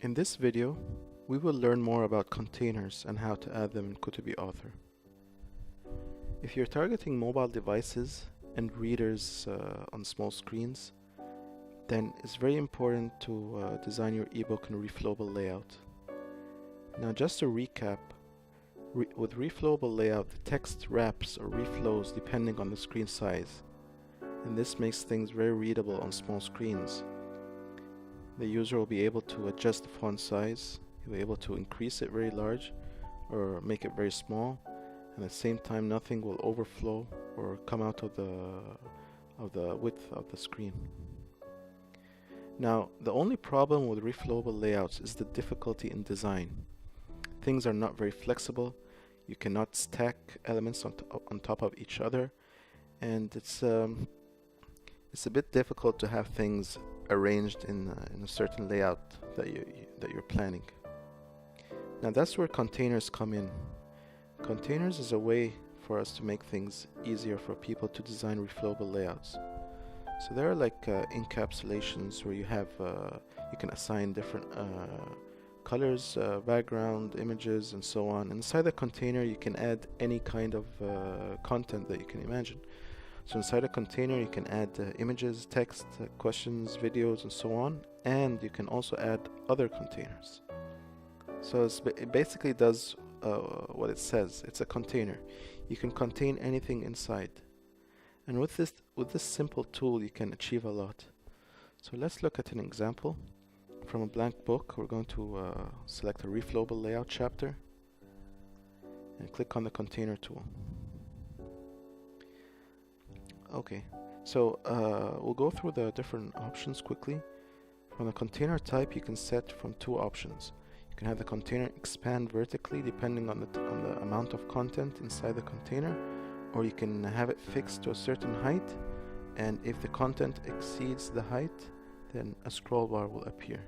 In this video, we will learn more about containers and how to add them in Kotobee Author. If you're targeting mobile devices and readers on small screens, then it's very important to design your ebook in a reflowable layout. Now, just to recap, with reflowable layout, the text wraps or reflows depending on the screen size, and this makes things very readable on small screens. The user will be able to adjust the font size, he'll be able to increase it very large or make it very small, and at the same time nothing will overflow or come out of the width of the screen. Now, the only problem with reflowable layouts is the difficulty in design. Things are not very flexible, you cannot stack elements on top of each other, and it's a bit difficult to have things arranged in a certain layout that you're planning. Now that's where containers come in. Containers is a way for us to make things easier for people to design reflowable layouts. So there are like encapsulations where you can assign different colors, background, images, and so on. Inside the container you can add any kind of content that you can imagine. So inside a container you can add images, text, questions, videos, and so on, and you can also add other containers. So it basically does what it says. It's a container. You can contain anything inside. And with this simple tool you can achieve a lot. So let's look at an example. From a blank book, we're going to select a reflowable layout chapter and click on the container tool. Okay, so we'll go through the different options quickly. From the container type, you can set from two options. You can have the container expand vertically depending on the amount of content inside the container, or you can have it fixed to a certain height, and if the content exceeds the height, then a scroll bar will appear.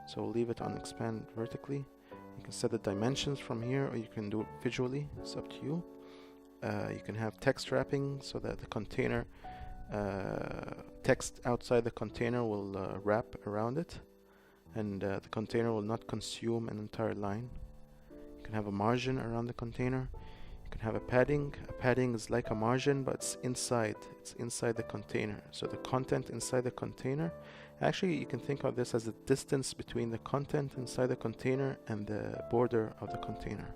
So we'll leave it on expand vertically. You can set the dimensions from here, or you can do it visually. It's up to you. You can have text wrapping so that the container text outside the container will wrap around it, and the container will not consume an entire line. You can have a margin around the container. You can have a padding. A padding is like a margin, but it's inside the container. So the content inside the container, actually you can think of this as the distance between the content inside the container and the border of the container.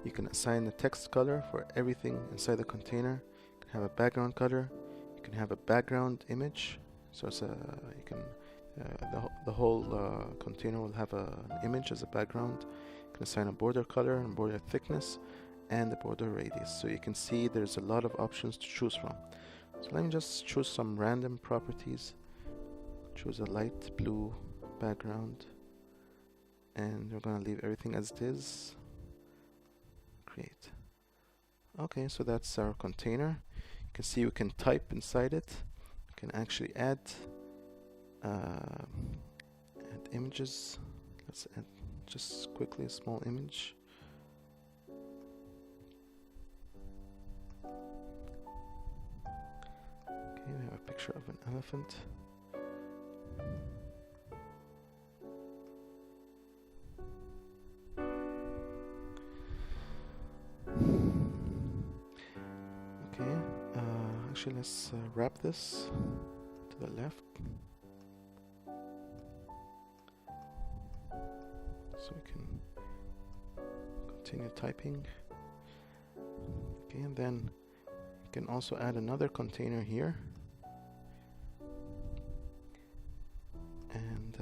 You can assign a text color for everything inside the container. You can have a background color. You can have a background image. So it's the whole container will have an image as a background. You can assign a border color and border thickness and the border radius. So you can see there's a lot of options to choose from. So let me just choose some random properties. Choose a light blue background, and we're gonna leave everything as it is. Create. Okay, so that's our container. You can see we can type inside it. You can actually add images. Let's add just quickly a small image. Okay, we have a picture of an elephant. Okay, actually let's wrap this to the left so we can continue typing. Okay, and then you can also add another container here, and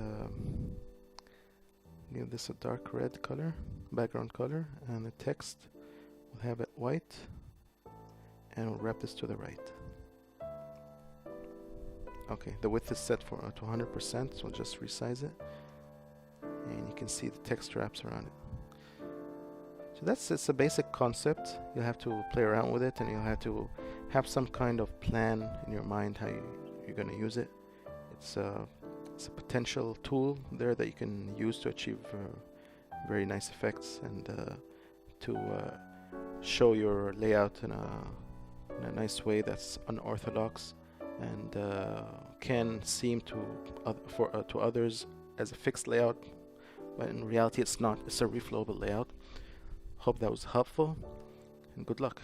give this a dark red color, background color, and the text we'll have it white, and we'll wrap this to the right. Okay, the width is set to 100%, so we'll just resize it, and you can see the text wraps around it. So it's a basic concept. You'll have to play around with it, and you'll have to have some kind of plan in your mind how you're going to use it. It's a potential tool there that you can use to achieve very nice effects and to show your layout in a nice way that's unorthodox and can seem to to others as a fixed layout, but in reality it's not. It's a reflowable layout. Hope that was helpful, and good luck.